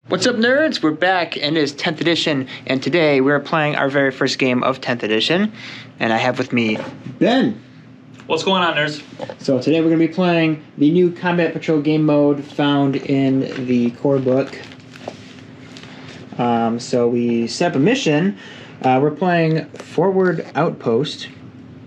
What's up, nerds? We're back, and it is 10th edition, and today we're playing our very first game of 10th edition, and I have with me Ben. What's going on, nerds? So today we're going to be playing the new Combat Patrol game mode found in the core book. So we set up a mission. We're playing Forward Outpost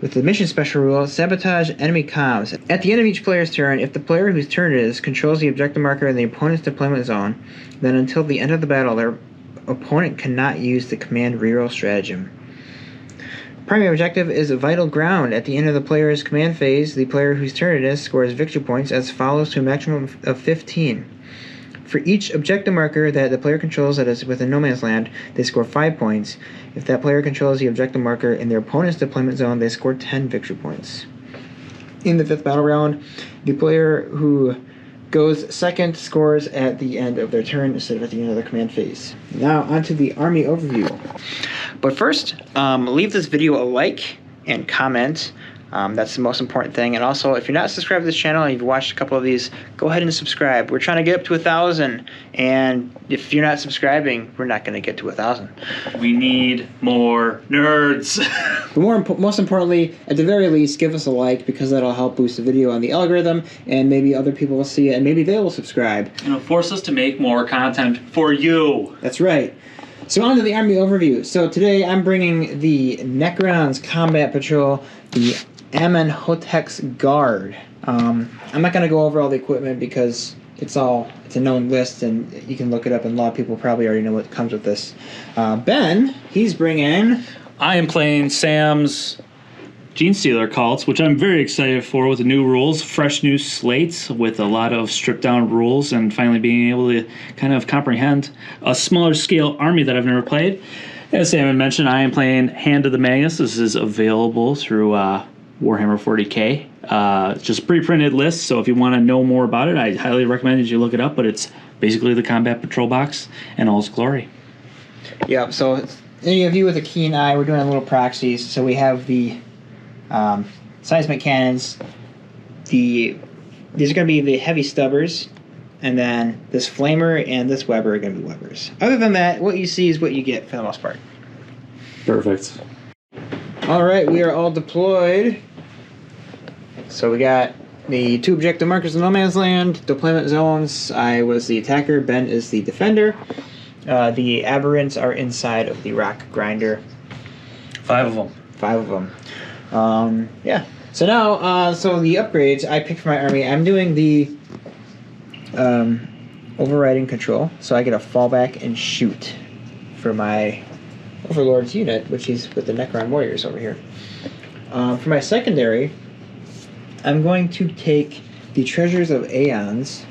with the mission special rule, Sabotage Enemy Comms. At the end of each player's turn, if the player whose turn it is controls the objective marker in the opponent's deployment zone, then until the end of the battle, their opponent cannot use the command reroll stratagem. Primary objective is vital ground. At the end of the player's command phase, the player whose turn it is scores victory points as follows to a maximum of 15. For each objective marker that the player controls that is within no man's land, they score 5 points. If that player controls the objective marker in their opponent's deployment zone, they score 10 victory points. In the 5th battle round, the player who goes second scores at the end of their turn instead of at the end of their command phase. Now onto the army overview. But first, leave this video a like and comment. That's the most important thing. And also, if you're not subscribed to this channel and you've watched a couple of these, go ahead and subscribe. We're trying to get up to 1,000, and if you're not subscribing, we're not going to get to 1,000. We need more nerds. But most importantly, at the very least, give us a like, because that'll help boost the video on the algorithm, and maybe other people will see it, and maybe they will subscribe. And it'll force us to make more content for you. That's right. So on to the army overview. So today I'm bringing the Necrons Combat Patrol, the Amenhotep's Guard. I'm not going to go over all the equipment because it's a known list and you can look it up, and a lot of people probably already know what comes with this. Ben, he's bringing... I am playing Sam's Genestealer Cult, which I'm very excited for, with the new rules, fresh new slates with a lot of stripped down rules, and finally being able to kind of comprehend a smaller scale army that I've never played. As Sam had mentioned, I am playing Hand of the Magus. This is available through Warhammer 40K. Just a pre-printed list, so if you want to know more about it, I highly recommend that you look it up, but it's basically the Combat Patrol box in all its glory. Yeah, so any of you with a keen eye, we're doing a little proxies. So we have the seismic cannons. These are going to be the heavy stubbers, and then this flamer and this Weber are going to be Webers. Other than that, what you see is what you get for the most part. Perfect. All right, we are all deployed. So we got the 2 objective markers in no man's land, deployment zones. I was the attacker, Ben is the defender. The aberrants are inside of the rock grinder. 5 of them. 5 of them. Yeah. So now, so the upgrades I picked for my army, I'm doing the overriding control. So I get a fallback and shoot for my Overlord's unit, which is with the Necron warriors over here. For my secondary, I'm going to take the Treasures of Aeons.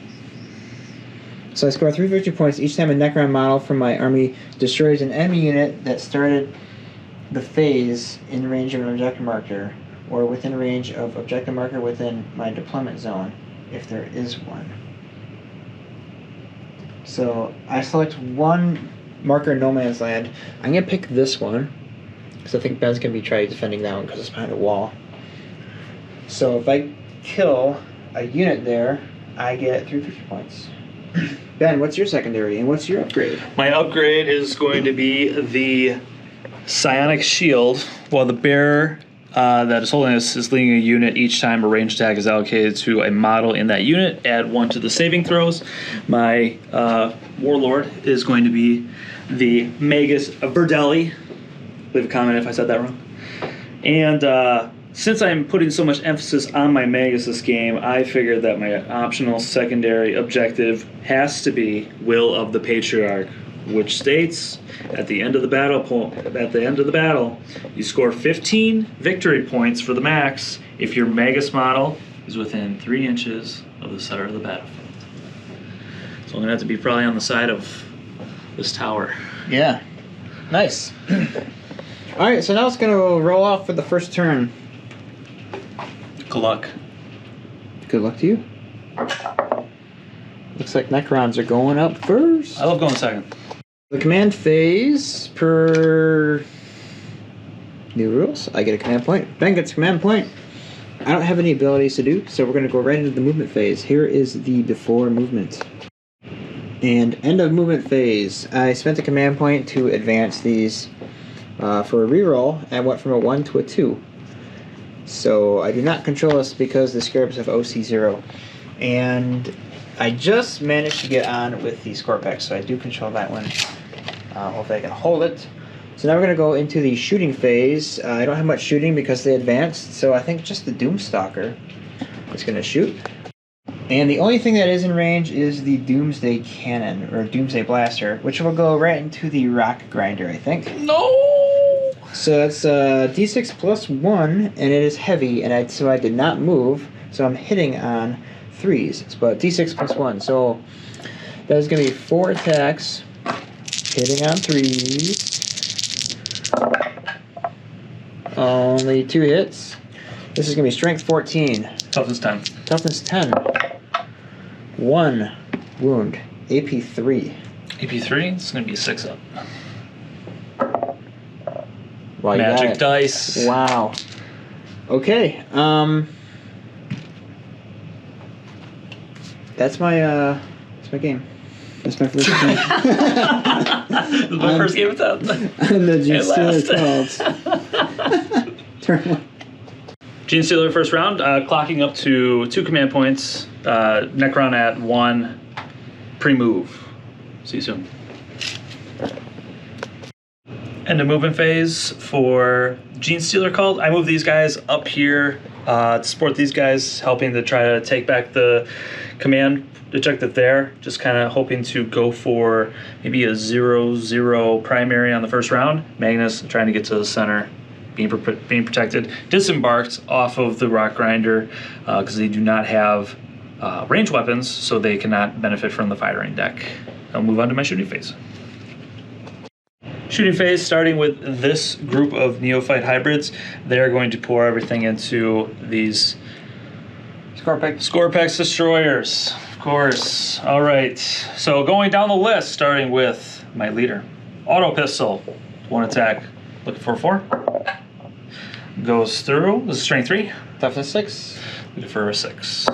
So I score 3 victory points each time a Necron model from my army destroys an enemy unit that started the phase in range of an objective marker, or within range of objective marker within my deployment zone, if there is one. So I select one marker in no man's land. I'm going to pick this one, because I think Ben's going to be trying defending that one because it's behind a wall. So if I kill a unit there, I get 3 victory points. Ben, what's your secondary, and what's your upgrade? My upgrade is going to be the Psionic Shield. While the bearer that is holding this is leading a unit, each time a ranged attack is allocated to a model in that unit, add 1 to the saving throws. My Warlord is going to be the Magus Verdelli. Leave a comment if I said that wrong. And since I'm putting so much emphasis on my Magus this game, I figured that my optional secondary objective has to be Will of the Patriarch, which states at the end of the battle, you score 15 victory points for the max if your Magus model is within 3 inches of the center of the battlefield. So I'm gonna have to be probably on the side of this tower. Yeah, nice. All right, so now it's gonna roll off for the first turn. Good luck. Good luck to you. Looks like Necrons are going up first. I love going second. The command phase, per new rules, I get a command point. Ben gets a command point. I don't have any abilities to do, so we're going to go right into the movement phase. Here is the before movement. And end of movement phase. I spent a command point to advance these for a reroll, and went from a 1 to a 2. So I do not control this because the Scarabs have OC0. And I just managed to get on with the Scorpex, so I do control that one. Hopefully I can hold it. So now we're going to go into the shooting phase. I don't have much shooting because they advanced, so I think just the Doomstalker is going to shoot. And the only thing that is in range is the Doomsday Cannon, or Doomsday Blaster, which will go right into the Rock Grinder, I think. No! So that's D6 plus 1, and it is heavy, and so I did not move, so I'm hitting on 3s. But D6 plus 1, so that is going to be 4 attacks, hitting on 3s. Only 2 hits. This is going to be Strength 14. Toughness 10. Toughness 10. 1 wound. AP 3. AP 3, it's going to be a 6 up. Wow, you got Magic it. dice. Wow. Okay. That's my game. That's my first game. This is my first game of 10. I'm the Genestealer Cult. Turn 1. Genestealer first round, clocking up to 2 command points. Necron at 1. Pre-move. See you soon. End of movement phase for Genestealer Cult. I move these guys up here to support these guys, helping to try to take back the command objective there. Just kind of hoping to go for maybe a 0-0 primary on the first round. Magnus trying to get to the center, being protected. Disembarked off of the Rock Grinder because they do not have range weapons, so they cannot benefit from the firing deck. I'll move on to my shooting phase. Shooting phase, starting with this group of neophyte hybrids. They're going to pour everything into these Scorpex destroyers, of course. All right, so going down the list, starting with my leader. Auto pistol, 1 attack, looking for a 4. Goes through, this is strength 3. Toughness 6. Looking for a 6.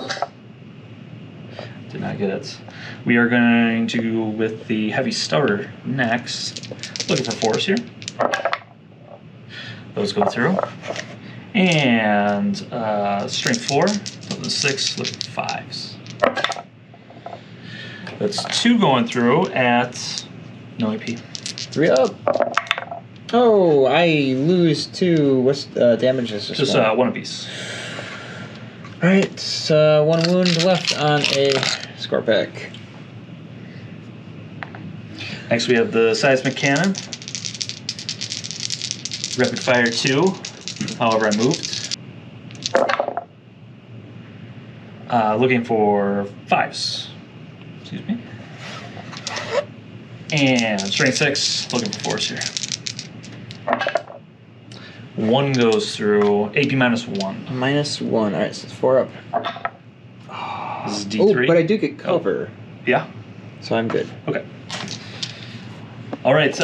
Did not get it. We are going to go with the heavy stubber next. Looking for 4s here. Those go through. And strength 4, 6, looking for 5s. That's 2 going through at no AP. 3 up. Oh, I lose 2. What's damage is this? Just 1 apiece. Alright, 1 wound left on a Scorpec. Next we have the seismic cannon. Rapid fire 2. However, I moved. Looking for 5s. Excuse me. And strength 6. Looking for 4s here. 1 goes through. AP minus 1. Minus 1. Alright, so it's 4 up. This is D3. Oh, but I do get cover. Yeah. So I'm good. Okay. All right,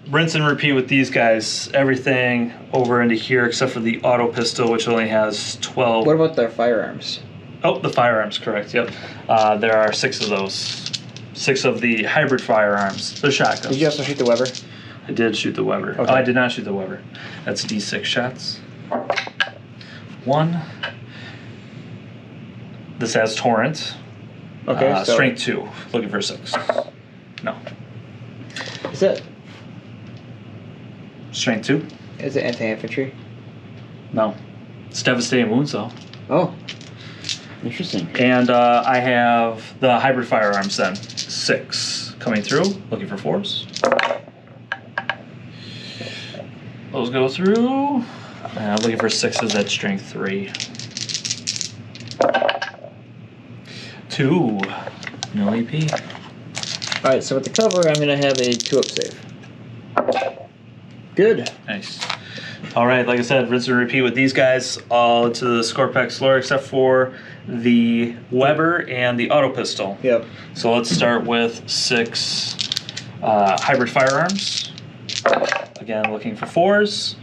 rinse and repeat with these guys. Everything over into here except for the auto pistol, which only has 12. What about their firearms? Oh, the firearms, correct, yep. There are 6 of those. 6 of the hybrid firearms. The shotguns. Did you also shoot the Weber? I did shoot the Weber. Okay. Oh, I did not shoot the Weber. That's D6 shots. 1. This has Torrent. Okay, so Strength 2. Looking for 6. No. is it Strength 2? is it anti-infantry? No. It's devastating wounds, though. Oh, interesting. And I have the hybrid firearms then. 6 coming through. Looking for 4s. Those go through. Looking for 6s at strength 3. 2. No AP. Alright, so with the cover, I'm going to have a 2-up save. Good. Nice. All right, like I said, rinse and repeat with these guys all to the Scorpex lore except for the Weber and the auto pistol. Yep. So let's start with 6 hybrid firearms. Again, looking for 4s.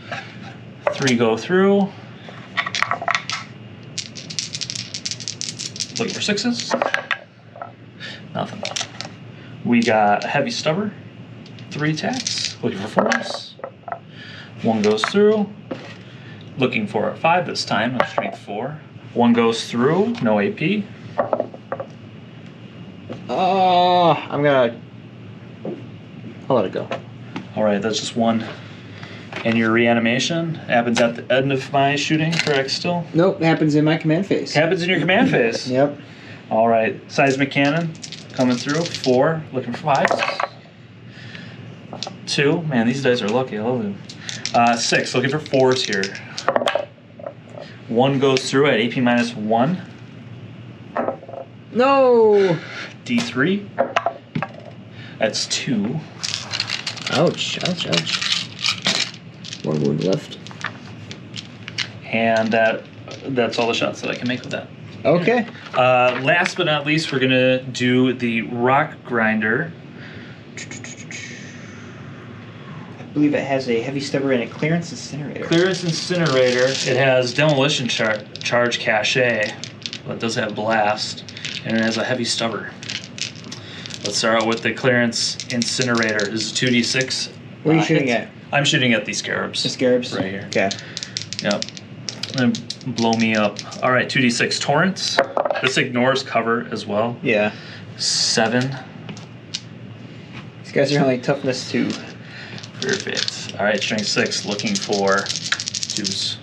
3 go through. Looking for 6s. Nothing. We got a heavy stubber, 3 attacks, looking for 4s. 1 goes through, looking for a 5 this time, a strength 4. 1 goes through, no AP. I'll let it go. All right, that's just 1. And your reanimation happens at the end of my shooting, correct still? Nope, happens in my command phase. Happens in your command phase. Yep. All right, seismic cannon coming through, 4, looking for 5s. 2, man, these dice are lucky, I love them. 6, looking for 4s here. 1 goes through at AP -1. No! D3. That's 2. Ouch, ouch, ouch. 1 wound left. And that's all the shots that I can make with that. Okay. Last but not least, we're going to do the rock grinder. I believe it has a heavy stubber and a clearance incinerator. Clearance incinerator. It has demolition charge cachet, but it does have blast, and it has a heavy stubber. Let's start out with the clearance incinerator. This is 2d6. What are you shooting at? I'm shooting at these scarabs. The scarabs? Right here. Okay. Yep. And blow me up. All right, 2d6 torrents. This ignores cover as well. Yeah. 7. These guys are only toughness 2. Perfect. All right, strength 6, looking for 2s.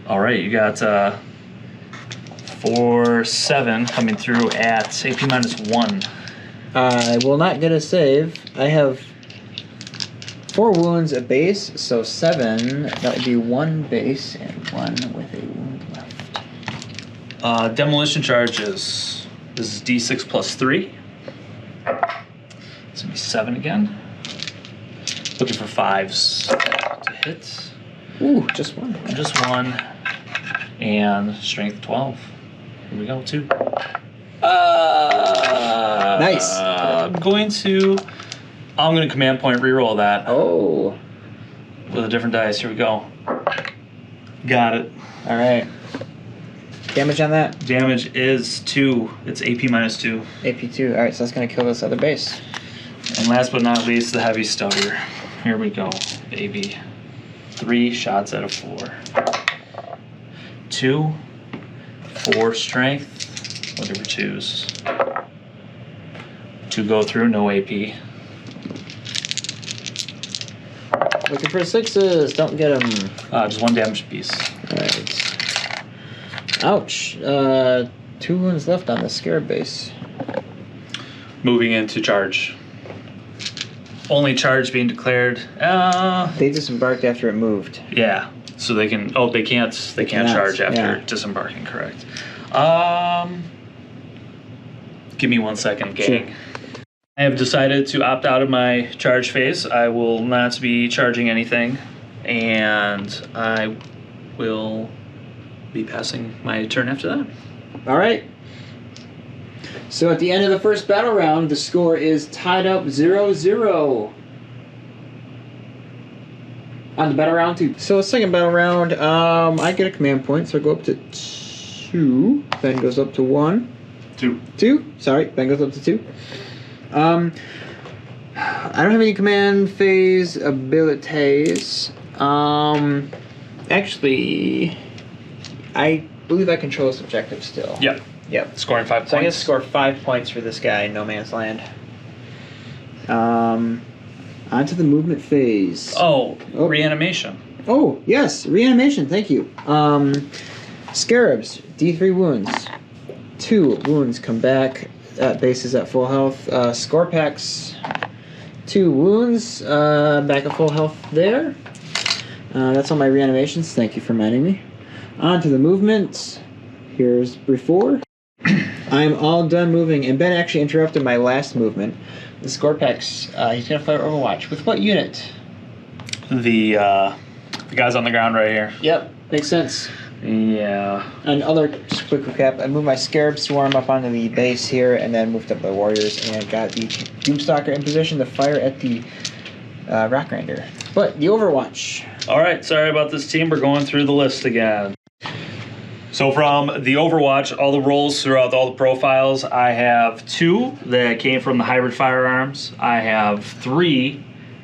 All right, you got 4, 7 coming through at AP -1. I will not get a save. I have 4 wounds a base, so 7. That would be 1 base and 1 with a wound left. Demolition charges. This is D6 plus 3. It's gonna be 7 again. Looking for 5s to hit. Ooh, just 1. Just 1. And strength 12. Here we go, 2. Nice. I'm going to command point reroll that Oh. with a different dice. Here we go. Got it. All right. Damage on that? Damage is 2. It's AP -2. AP2. All right, so that's going to kill this other base. And last but not least, the heavy stubber. Here we go, baby. 3 shots out of 4. 2, 4 strength, looking for 2s. 2 go through, no AP. Looking for 6s. Don't get them. Just 1 damage piece. All right. Ouch. 2 wounds left on the scarab base. Moving into charge. Only charge being declared. They disembarked after it moved. Yeah. So they can. Oh, they can't. They can't cannot, charge after yeah. disembarking. Correct. Give me 1 second, gang. Sure. I have decided to opt out of my charge phase. I will not be charging anything, and I will be passing my turn after that. All right. So at the end of the first battle round, the score is tied up 0-0. On the battle round 2. So second battle round, I get a command point, so I go up to 2. Ben goes up to 1. 2. Sorry, Ben goes up to 2. I don't have any command phase abilities. Actually, I believe I control this objective still. Yep. Yep. Scoring 5 points. So I get to score 5 points for this guy in No Man's Land. Onto the movement phase. Oh, reanimation. Oh, yes, reanimation, thank you. Scarabs, D3 wounds. 2 wounds come back at bases at full health. Scorpacks, 2 wounds, back at full health there. That's all my reanimations, thank you for reminding me. On to the movement. Here's before. I'm all done moving, and Ben actually interrupted my last movement. The Scorpacks, he's going to fire Overwatch. With what unit? The guys on the ground right here. Yep, makes sense. Yeah. And other just quick recap, I moved my Scarab Swarm up onto the base here, and then moved up my Warriors, and got the Doomstalker in position to fire at the Rock Grinder. But the Overwatch. All right, sorry about this team. We're going through the list again. So from the Overwatch, all the rolls throughout all the profiles, I have 2 that came from the hybrid firearms. I have 3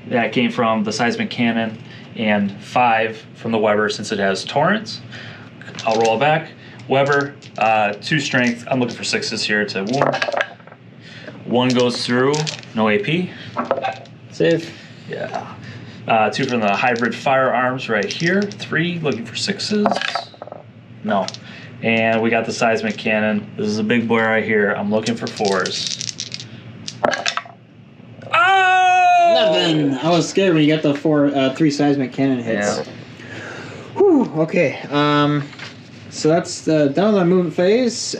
that came from the seismic cannon, and 5 from the Weber since it has torrents. I'll roll it back. Weber, 2 strength. I'm looking for 6s here to wound. 1 goes through, no AP. Save. Yeah. 2 from the hybrid firearms right here. 3 looking for 6s. No. And we got the seismic cannon. This is a big boy right here. I'm looking for 4s. Oh! Nothing. I was scared when you got the 3 seismic cannon hits. Yeah. Whew, okay. So that's done with the movement phase.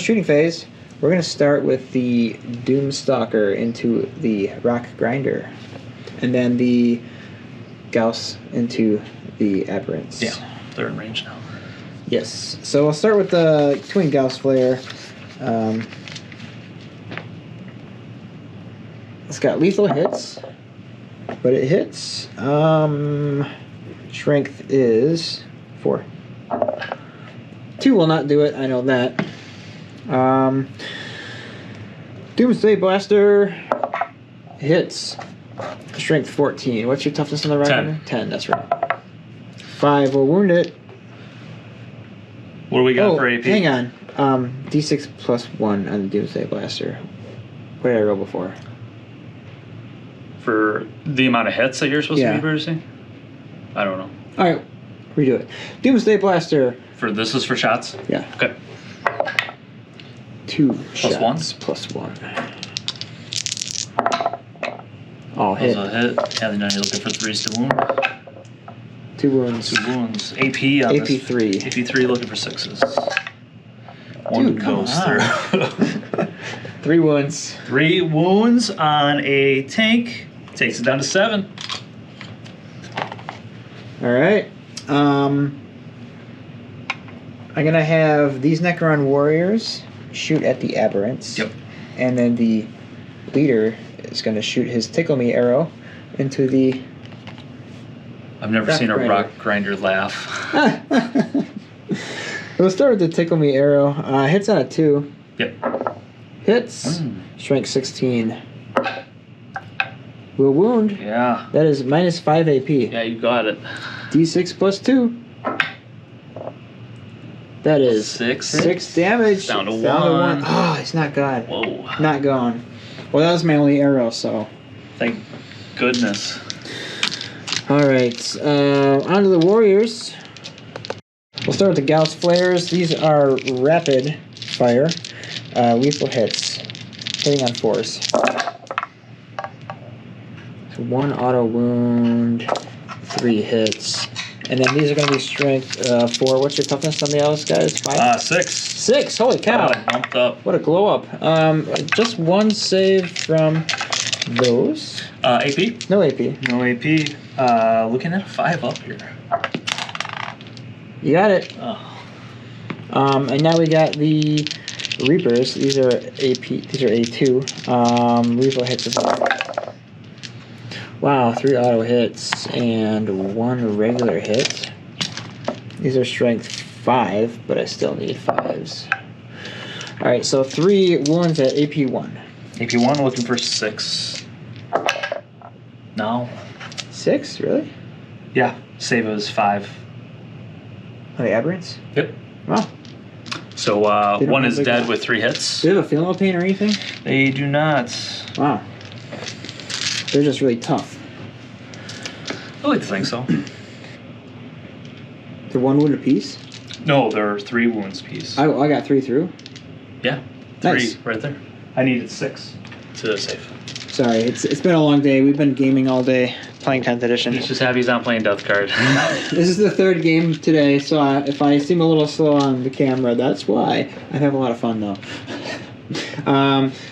Shooting phase. We're going to start with the Doomstalker into the Rock Grinder. And then the Gauss into the Aberrants. Yeah, they're in range now. Yes. So we'll start with the Twin Gauss Flare. It's got lethal hits, but it hits. Strength is 4. 2 will not do it, I know that. Doomsday Blaster hits. Strength 14. What's your toughness on the right? 10. 10, that's right. 5 will wound it. What do we got for AP? Hang on. D6 plus 1 on the Doomsday Blaster. What did I roll before? For the amount of hits that you're supposed to Yeah. be producing? I don't know. Alright, redo it. Doomsday Blaster. This is for shots? Yeah. Okay. 2 Plus shots. 1? Plus 1. All That was hit. a hit. And then you're looking for 3s to wound. 2 wounds. 2 wounds. AP on this. AP3. AP3 looking for 6s. 1 Dude, come goes on. through. 3 wounds. 3 wounds on a tank. Takes it down to 7. Alright. I'm going to have these Necron warriors shoot at the Aberrants. Yep. And then the leader is going to shoot his Tickle Me arrow into the... I've never Rock seen a grinder. rock grinder laugh. We'll start with the Tickle Me arrow. Hits on a 2. Yep. Hits. Strength 16. Will wound. Yeah. That is minus 5 AP. Yeah, you got it. D6 plus 2. That is 6 damage. Down to It's 1. Oh, it's not gone. Whoa. Not gone. Well, that was my only arrow, so. Thank goodness. Alright, on to the warriors. We'll start with the Gauss Flares. These are rapid fire. Lethal hits. Hitting on 4s. So 1 auto wound, 3 hits. And then these are going to be strength 4. What's your toughness on the Alice guys? 5? 6. 6. Holy cow! Bumped up. What a glow up. Just 1 save from those. AP? No AP. No AP. Looking at a 5 up here. You got it. Oh. And now we got the Reapers. These are AP. These are A2. Lethal hits as well. Wow, 3 auto hits and 1 regular hit. These are strength 5, but I still need 5s. Alright, so 3 wounds at AP1. AP1 looking for 6. No. 6? Really? Yeah. Save is 5. Are they aberrants? Yep. Wow. So They don't 1 have is big dead ones. with 3 hits. Do they have a feel no pain or anything? They do not. Wow. They're just really tough. I like to think so. They're 1 wound apiece? No, they're 3 wounds piece. I got 3 through. Yeah. 3 Nice. right there. I needed 6 to save. Sorry, it's been a long day. We've been gaming all day, playing 10th edition. He's just happy he's not playing Death Card. This is the 3rd game today, so if I seem a little slow on the camera, that's why. I have a lot of fun, though.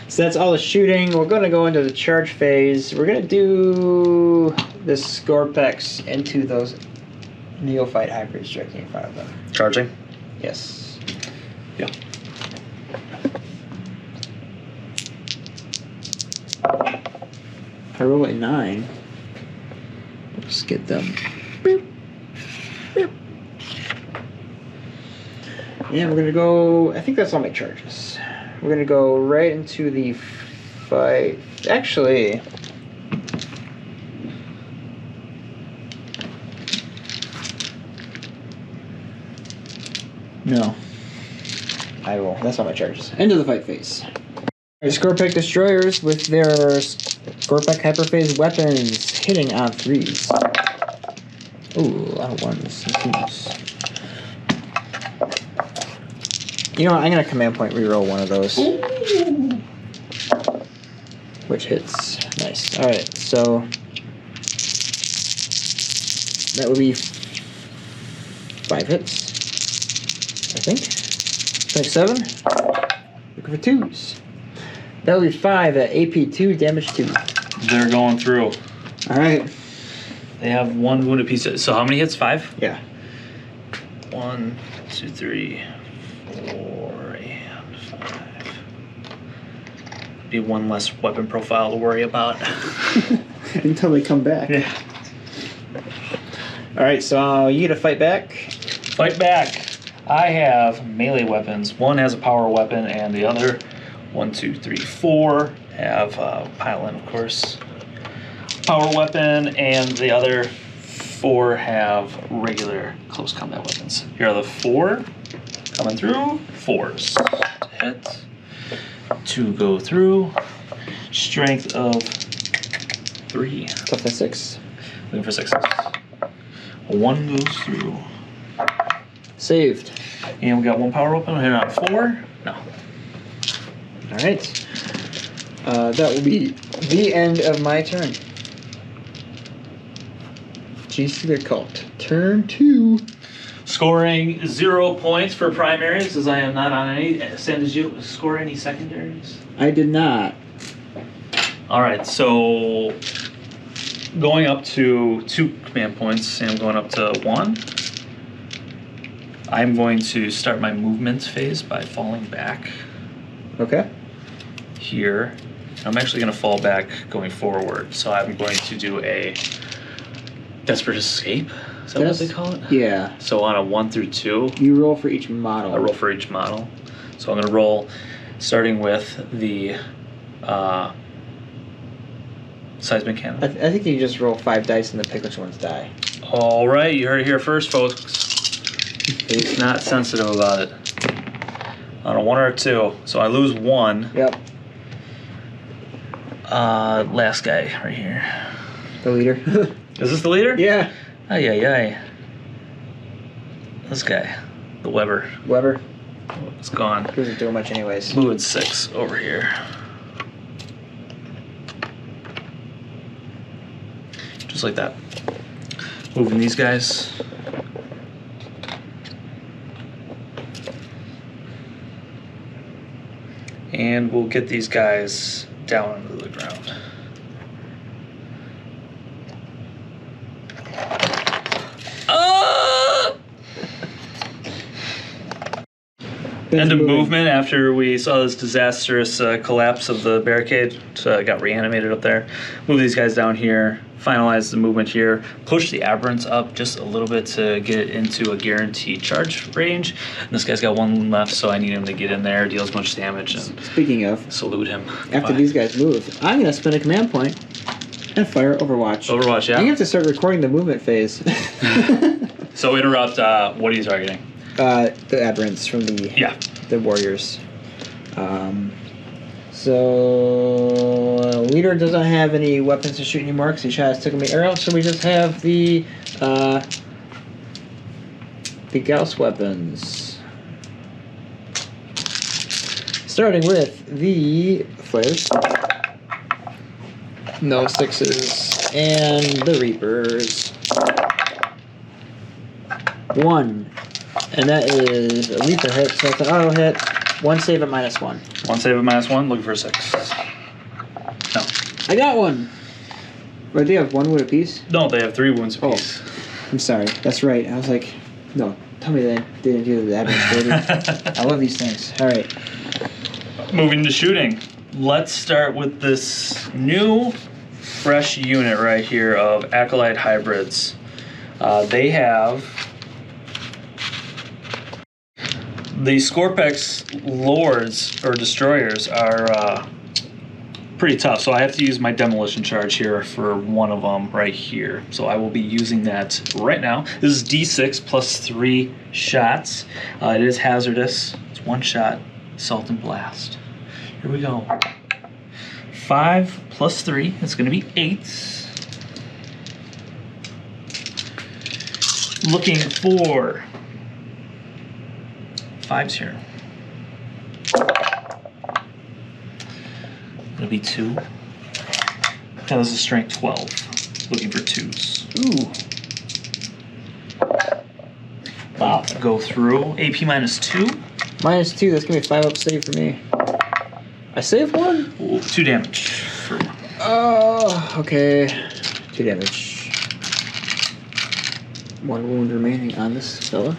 So that's all the shooting. We're going to go into the charge phase. We're going to do the Scorpex into those Neophyte hybrids directly in front of them. Charging? Yes. Yeah. I roll a 9. Let's get them. Boop. Boop. Yeah, we're gonna go. I think that's all my charges. We're gonna go right into the fight. Actually, no. I will. That's all my charges. End of the fight phase. Scorpic destroyers with their Scorpic hyperphase weapons hitting on 3s. Ooh, a lot of 1s and 2s. You know what? I'm gonna command point reroll one of those. Ooh. Which hits. Nice. Alright, so that would be 5 hits. I think. 7. Looking for 2s. That would be 5 at AP 2, damage 2. They're going through. Alright. They have 1 wounded piece. So how many hits? 5? Yeah. 1, 2, 3, 4, and 5. Be 1 less weapon profile to worry about. Until they come back. Yeah. Alright, so you get to fight back. Fight back. I have melee weapons. 1 has a power weapon, and the other 1, 2, 3, 4 have pile-in, of course. Power weapon, and the other 4 have regular close combat weapons. Here are the 4 coming through. 4s to hit. 2 go through. Strength of 3. Toughness 6. Looking for 6s. 1 goes through. Saved. And we got 1 power weapon. Hit on 4. No. Alright. That will be the end of my turn. Genestealer Cult. Turn 2. Scoring 0 points for primaries, as I am not on any. Sam, did you score any secondaries? I did not. Alright, so going up to 2 command points, Sam going up to 1. I'm going to start my movement phase by falling back. Okay. Here. I'm actually going to fall back going forward, so I'm going to do a desperate escape. Is that what they call it? Yeah. So on a 1 through 2. You roll for each model. I roll for each model. So I'm going to roll starting with the seismic cannon. I think you just roll 5 dice and then pick which ones die. All right, you heard it here first, folks. He's not sensitive about it. On a 1 or a 2. So I lose 1. Yep. Last guy right here. The leader. Is this the leader? Yeah. Ay, ay, ay. This guy. The Weber. Weber. It's gone. Doesn't do much anyways. Moving 6 over here. Just like that. Moving these guys. And we'll get these guys down into the ground. End of movement after we saw this disastrous collapse of the barricade. Got reanimated up there. Move these guys down here. Finalize the movement here. Push the aberrants up just a little bit to get it into a guaranteed charge range. And this guy's got 1 left, so I need him to get in there, deal as much damage, and speaking of, salute him. After these guys move, I'm going to spend a command point and fire Overwatch. Overwatch, yeah. I'm going to have to start recording the movement phase. So interrupt, what are you targeting? The aberrants from the warriors. So leader doesn't have any weapons to shoot anymore because he shot his tickle me arrow. So we just have the Gauss weapons. Starting with the flares. No 6s and the Reapers. 1. And that is a Reaper hit, so that's an auto hit. 1 save at -1. 1 save at -1, looking for a 6. No. I got 1. But they have 1 wound apiece? No, they have 3 wounds apiece. Oh, I'm sorry. That's right. I was like, no, tell me they didn't do the aberrants. I love these things. All right. Moving to shooting. Let's start with this new, fresh unit right here of Acolyte Hybrids. They have The Scorpex Lords or Destroyers are pretty tough, so I have to use my demolition charge here for one of them right here. So I will be using that right now. This is D6 plus 3 shots. It is hazardous. It's 1 shot, Assault and Blast. Here we go. 5 plus 3, it's going to be 8. Looking for 5s here. It'll be 2. That was a strength 12. Looking for 2s. Ooh. Wow. Go through. AP minus 2. Minus 2, that's gonna be 5 up save for me. I saved 1? Ooh, 2 damage. For... Oh, okay. 2 damage. 1 wound remaining on this fella.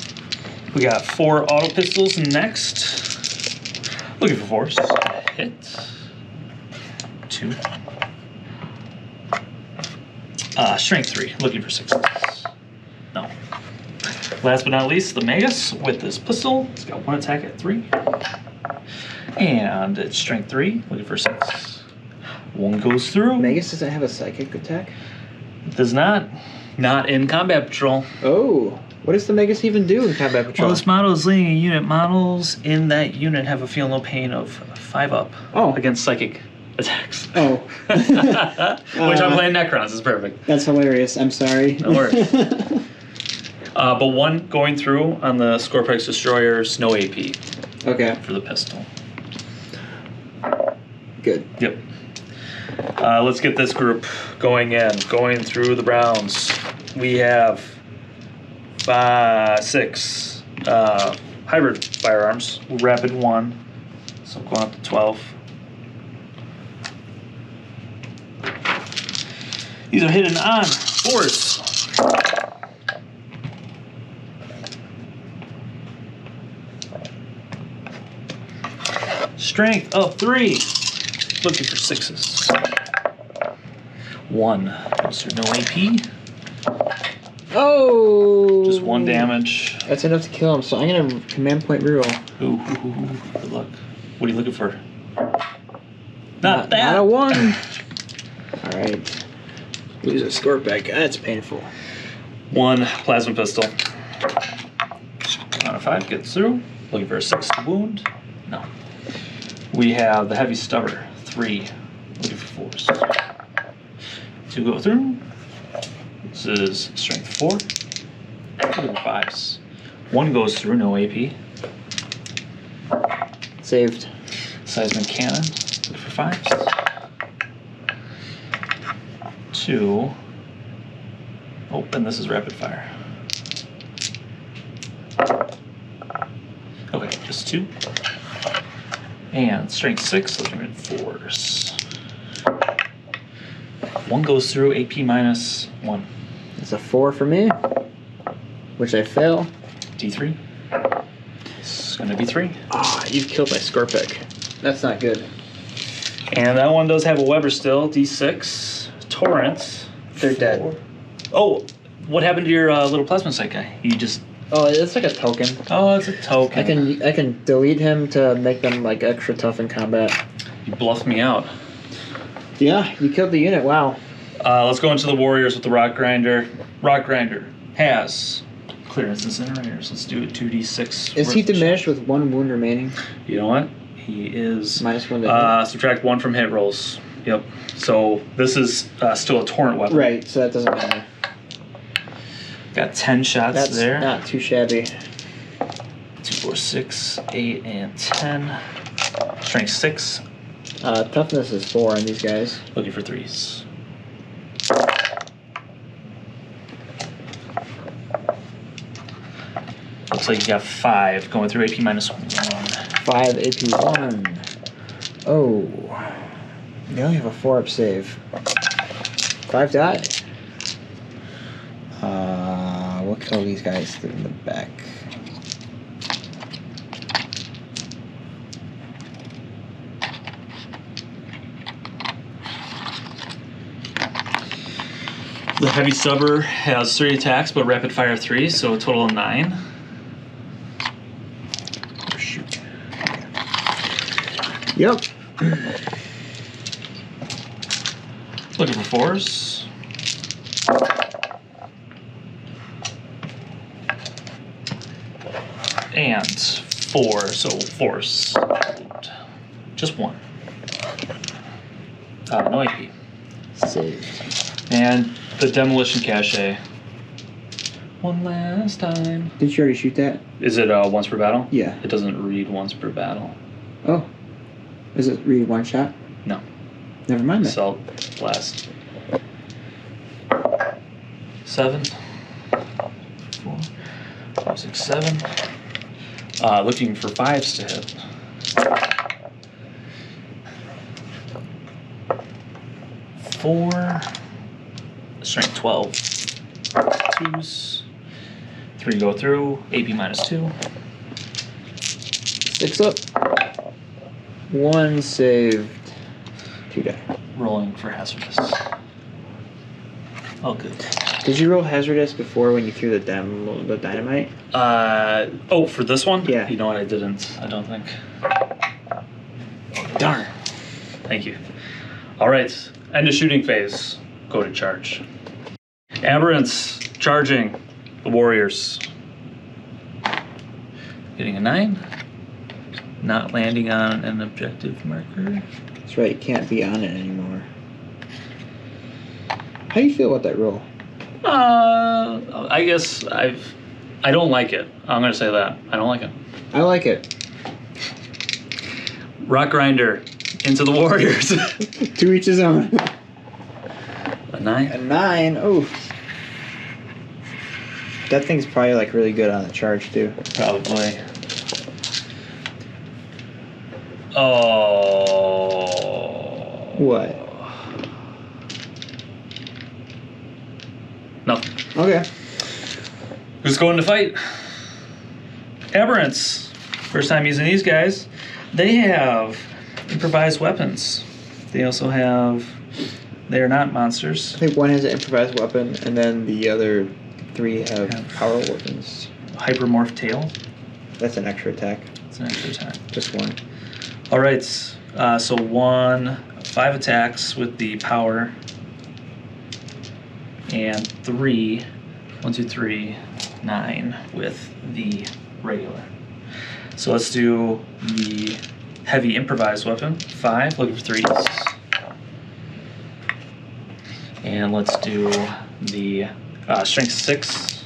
We got 4 auto pistols next. Looking for 4s. Hit. 2. Strength 3. Looking for 6s. No. Last but not least, the Magus with this pistol. It's got 1 attack at 3. And it's strength 3. Looking for 6. 1 goes through. Magus doesn't have a psychic attack? Does not. Not in Combat Patrol. Oh. What does the Magus even do in Combat Patrol? Well, this model is leading a unit. Models in that unit have a feel no pain of 5 up against psychic attacks. Oh. Which I'm playing Necrons. Is perfect. That's hilarious. I'm sorry. No worries. But 1 going through on the Scorpex Destroyers, no AP. Okay. For the pistol. Good. Yep. Let's get this group going through the Browns. We have 6 hybrid firearms, rapid 1, so going up to 12. These are hidden on 4s. Strength of 3. Looking for 6s. 1. So no AP. Oh! Just 1 damage. That's enough to kill him, so I'm gonna command point reroll. Ooh, good luck. What are you looking for? Not that. Not a 1. Alright. Lose a Scorpec. That's painful. 1 plasma pistol. On a 5 gets through. Looking for a 6 to wound. No. We have the heavy stubber. 3. Looking for 4s. 2 go through. This is strength 4. Looking for 5s. 1 goes through, no AP. Saved. Seismic cannon. Looking for 5s. 2. Oh, and this is rapid fire. Okay, just 2. And strength 6, looking at 4s. 1 goes through, AP minus 1. It's a 4 for me, which I fail. D3. It's gonna be 3. Ah, you've killed my Scorpec. That's not good. And that one does have a Weber still. D6. Torrent. They're dead. Oh, what happened to your little plasma sight guy? You just... Oh, it's like a token. Oh, it's a token. I can delete him to make them like extra tough in combat. You bluffed me out. Yeah, you killed the unit. Wow. Let's go into the Warriors with the Rock Grinder. Rock Grinder has clearance incinerators. Let's do it 2d6. Is he diminished with 1 wound remaining? You know what? He is... Minus 1 to hit. Subtract 1 from hit rolls. Yep. So this is still a torrent weapon. Right, so that doesn't matter. Got 10 shots That's there. not too shabby. 2, 4, 6, 8, and 10. Strength 6. Toughness is 4 on these guys. Looking for 3s. Looks like you got 5 going through AP minus 1. 5 AP 1. Oh. They only have a 4-up save. 5 die. We'll kill these guys through in the back. The heavy stubber has 3 attacks, but rapid fire 3, so a total of 9. Yep. Looking for fours. And 4, so force. Just 1. No AP. Saved. And the demolition cache. One last time. Did you already shoot that? Is it once per battle? Yeah. It doesn't read once per battle. Oh. Does it read one shot? No. Never mind that. Assault blast. 7. 4, 5, 6, 7. Looking for 5s to hit. Four. Strength 12. 2s. 3 go through. AP -2. 6 up. 1 saved. 2 die. Rolling for hazardous. Oh, good. Did you roll hazardous before when you threw the dynamite? Oh, for this one? Yeah. You know what? I didn't. I don't think. Darn. Thank you. All right. End of shooting phase. Go to charge. Aberrants charging the warriors. Getting a 9. Not landing on an objective marker. That's right, you can't be on it anymore. How do you feel about that roll? I guess I don't like it. I'm gonna say that. I don't like it. I like it. Rock grinder into the warriors. To each his own. A 9. A 9. Oh. That thing's probably like really good on the charge too. Probably. Oh. What? Nothing. Okay. Who's going to fight? Aberrants. First time using these guys. They have improvised weapons. They also have... They are not monsters. I think one has an improvised weapon, and then the other 3 have power weapons. Hypermorph tail. That's an extra attack. It's an extra attack. Just 1. All right. So 5 attacks with the power. And 3, 1, 2, 3, 9 with the regular. So let's do the heavy improvised weapon. 5, looking for 3s. And let's do the strength 6.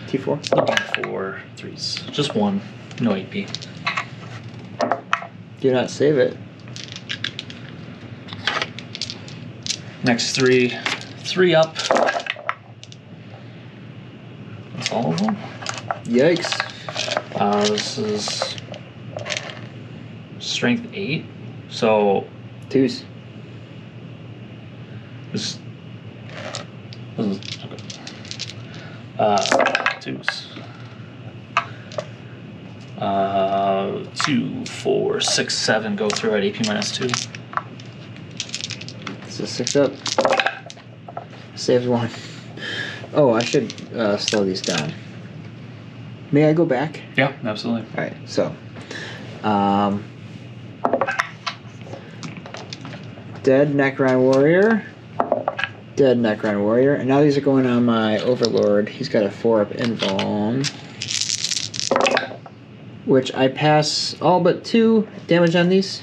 T4. Looking for 3s. Just 1, no AP. Do not save it. Next 3 up. That's all of them. Yikes. This is strength 8. So 2s. this is okay. 2s. 2, 4, 6, 7 go through at AP -2. It's a 6 up. Saves 1. Oh, I should slow these down. May I go back? Yeah, absolutely. Alright, so. Dead Necron Warrior. Dead Necron Warrior. And now these are going on my Overlord. He's got a 4-up invuln. Which I pass all but 2 damage on these.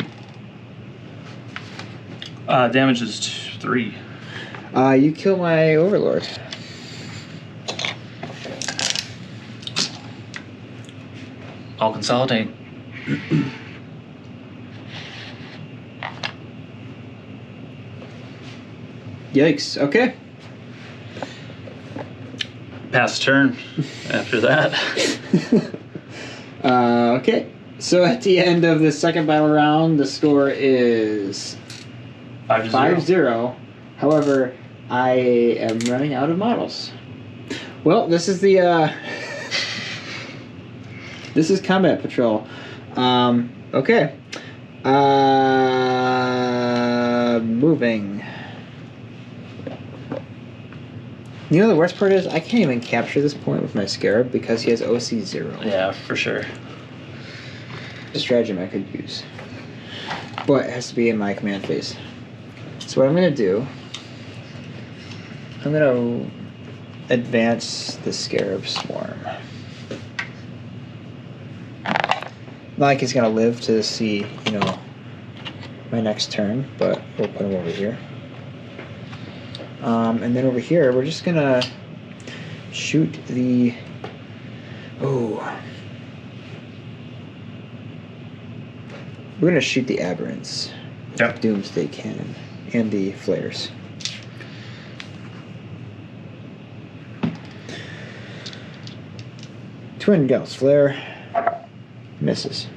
Damage is 3. You kill my Overlord. I'll consolidate. Yikes, okay. Pass turn after that. Okay, so at the end of the second battle round, the score is 5-0. However, I am running out of models. Well, this is the this is Combat Patrol. Okay. Moving. You know the worst part is I can't even capture this point with my Scarab because he has OC 0. Yeah, for sure. A stratagem I could use. but it has to be in my command phase. So what I'm going to do, I'm going to advance the Scarab Swarm. Not like he's going to live to see, you know, my next turn, but we'll put him over here. And then over here, we're just going to shoot the... Oh. We're going to shoot the Aberrants. Yep. Doomsday Cannon. And the Flares. Twin Gauss Flare. Misses.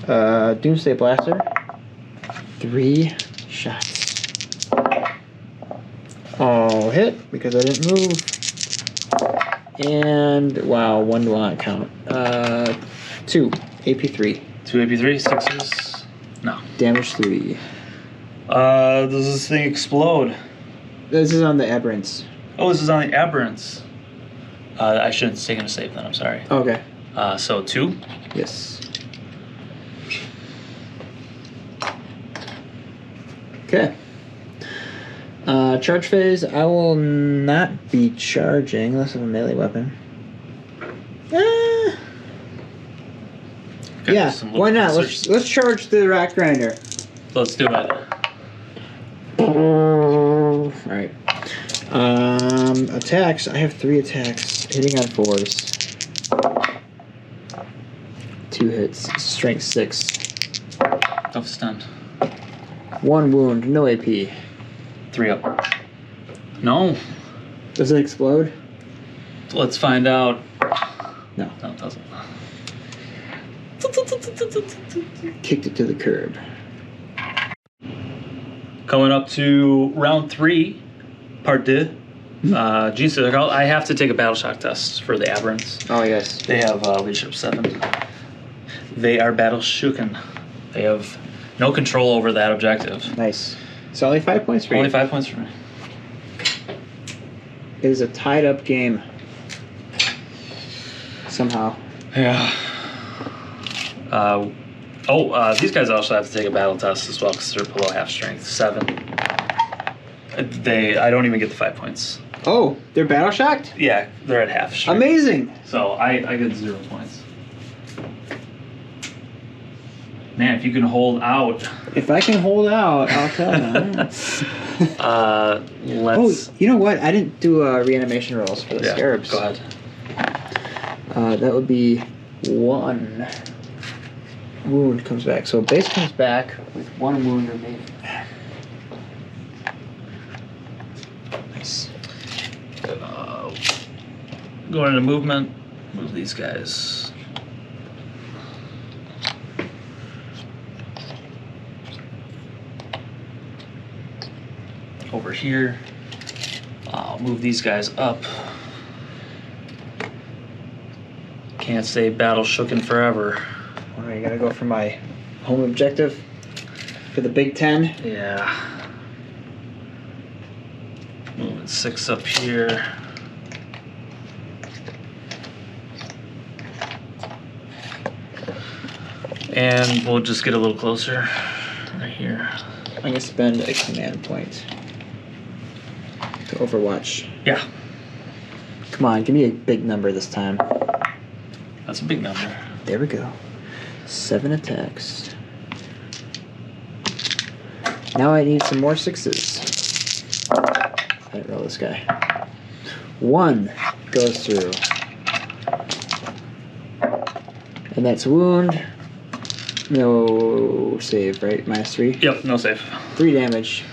Doomsday Blaster. 3 shots. All hit because I didn't move. And wow, 1 do not count. 2 AP3. 2 AP3, 6s. No. Damage 3. Does this thing explode? This is on the Aberrants. Oh, this is on the Aberrants. I shouldn't have taken a save then, I'm sorry. Okay. So 2? Yes. Okay. Charge phase, I will not be charging unless I have a melee weapon. Yeah, why not? Let's charge the Rock Grinder. Let's do it. Alright. Attacks, I have 3 attacks. Hitting on 4s. 2 hits. Strength 6. Tough stun. 1 wound, no AP. 3 up. No. Does it explode? Let's find out. No. No, it doesn't. Kicked it to the curb. Coming up to round 3, part 2. Genestealer Cult. I have to take a battle shock test for the Aberrants. Oh, yes. They have leadership 7. They are battle shooken. They have no control over that objective. Nice. It's only 5 points for you. Only 5 points for me. It is a tied up game. Somehow. Yeah. These guys also have to take a battle test as well because they're below half strength. 7. I don't even get the 5 points. Oh, they're battle shocked? Yeah, they're at half strength. Amazing. So I get 0 points. Man, if you can hold out. If I can hold out, I'll tell them. Let's. Oh, you know what? I didn't do reanimation rolls for the Scarabs. Go ahead. That would be 1 wound comes back. So base comes back with 1 wound remaining. Nice. Going into movement. Move these guys. Over here. I'll move these guys up. Can't stay battle shooken forever. Alright, I gotta go for my home objective for the Big 10. Yeah. Moving 6 up here. And we'll just get a little closer right here. I'm gonna spend a command point to Overwatch. Yeah. Come on, give me a big number this time. That's a big number. There we go. 7 attacks. Now I need some more 6s. I didn't roll this guy. 1 goes through. And that's wound. No save, right? -3? Yep, no save. 3 damage.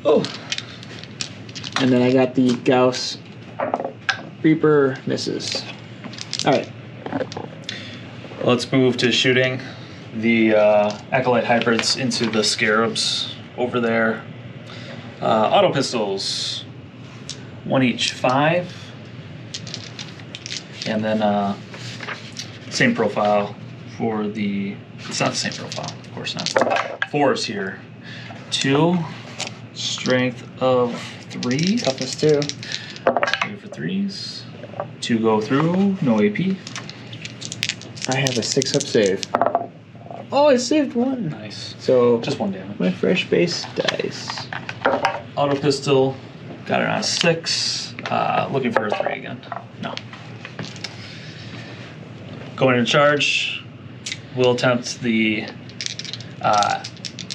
Oh. And then I got the Gauss Reaper misses. Alright. Let's move to shooting the Acolyte Hybrids into the Scarabs over there. Auto pistols. 1 each, 5. And then same profile for the... It's not the same profile, of course not. 4s here. 2, strength of 3. Toughness 2. 3 for 3s. 2 go through, no AP. I have a 6-up save. Oh, I saved one. Nice. So Just 1 damage. my fresh base dice. Auto pistol, got it on a 6. Looking for a 3 again. No. Going in charge, we'll attempt the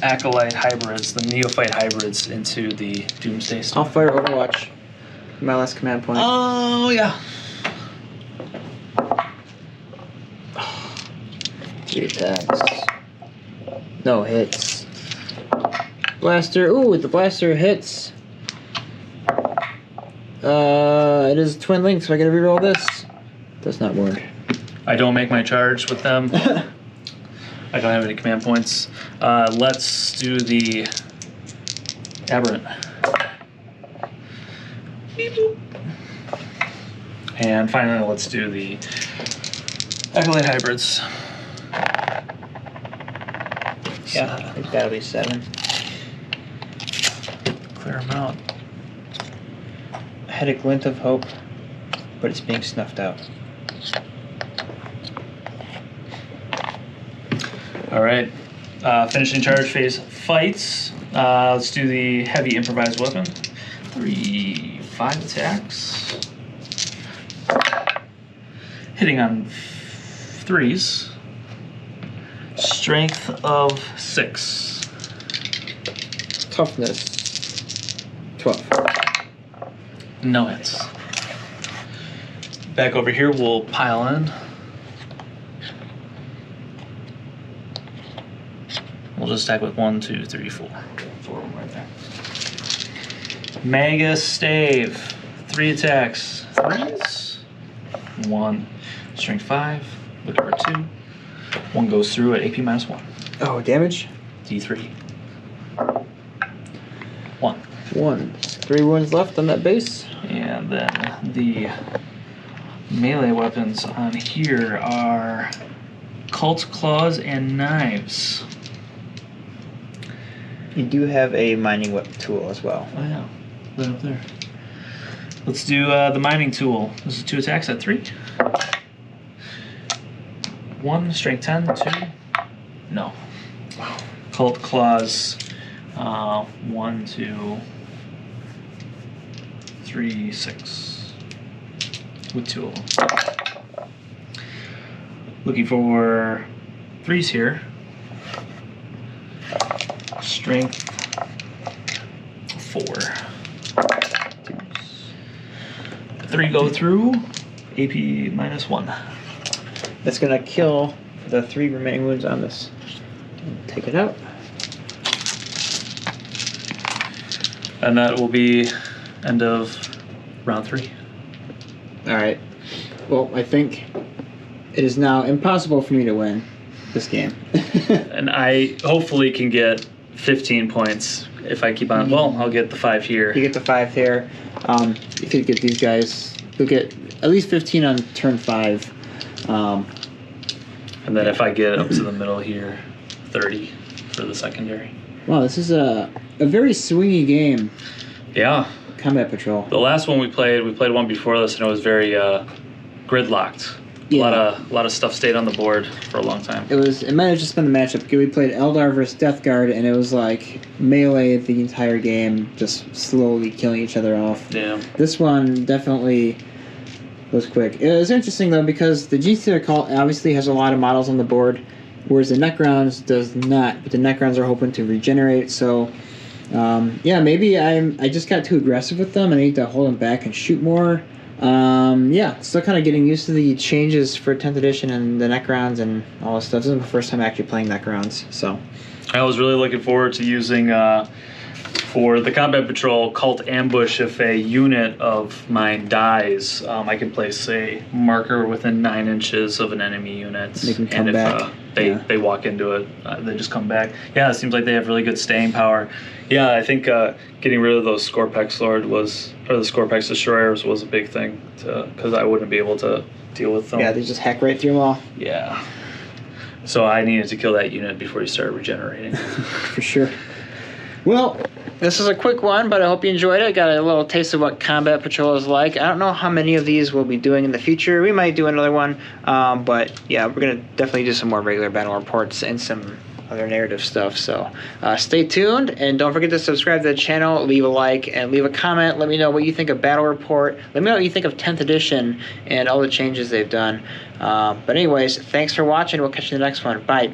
Acolyte hybrids, the Neophyte hybrids, into the Doomsday I'll Storm. fire Overwatch. My last command point. Oh, yeah. 3 attacks. No hits. Blaster. Ooh, the blaster hits. It is twin link, so I gotta reroll this. Does not work. I don't make my charge with them. I don't have any command points. Let's do the Aberrant. Beep, boop. And finally, let's do the Acolyte hybrids. Yeah, I think that'll be 7. Clear them out. I had a glint of hope, but it's being snuffed out. All right. Finishing charge phase fights. Let's do the heavy improvised weapon. 5 attacks. Hitting on 3s. Strength of 6. Toughness 12. No hits. Back over here, we'll pile in. We'll just stack with 1, 2, 3, 4. 4 of them right there. Magus Stave. 3 attacks. 3s. 1. Strength 5. Looking for 2. 1 goes through at AP minus 1. Oh, damage? D3. 1. 1. 3 wounds left on that base. And then the melee weapons on here are Cult Claws and Knives. You do have a mining whip tool as well. Oh yeah, right up there. Let's do the mining tool. This is 2 attacks at 3. 1, strength 10, 2. No. Cult Claws. 1, 2, 3, 6. With 2 of them. Looking for 3s here. Strength 4. 3 go through. AP minus 1. That's gonna kill the 3 remaining wounds on this. Take it out. And that will be end of round 3. Alright. Well, I think it is now impossible for me to win this game. And I hopefully can get 15 points if I keep on. Well, I'll get the 5 here. You get the 5 here. If you get these guys, you'll get at least 15 on turn 5. And then if I get up to the middle here, 30 for the secondary. Wow, this is a very swingy game. Yeah. Combat Patrol. The last one we played one before this, and it was very gridlocked. Yeah. A lot of stuff stayed on the board for a long time. It might have just been the matchup. We played Eldar versus Death Guard, and it was like melee the entire game, just slowly killing each other off. Yeah. This one definitely was quick. It was interesting though because the Genestealer Cult obviously has a lot of models on the board, whereas the Necrons does not. But the Necrons are hoping to regenerate, so yeah, maybe I just got too aggressive with them. I need to hold them back and shoot more. Yeah, still kind of getting used to the changes for 10th edition and the Necrons and all this stuff. This is the first time actually playing Necrons, so. I was really looking forward to using, for the Combat Patrol Cult Ambush, if a unit of mine dies, I can place a marker within 9 inches of an enemy unit. They can come and back. If they walk into it, they just come back. Yeah, it seems like they have really good staying power. Yeah, I think getting rid of those Scorpex Lord or the Scorpex Destroyers was a big thing, because I wouldn't be able to deal with them. Yeah, they just hack right through them all. Yeah. So I needed to kill that unit before he started regenerating. For sure. Well, this is a quick one, but I hope you enjoyed it. Got a little taste of what Combat Patrol is like. I don't know how many of these we'll be doing in the future. We might do another one, but yeah, we're going to definitely do some more regular battle reports and some other narrative stuff. So stay tuned, and don't forget to subscribe to the channel, leave a like, and leave a comment. Let me know what you think of Battle Report. Let me know what you think of 10th edition and all the changes they've done. But anyways, thanks for watching. We'll catch you in the next one. Bye.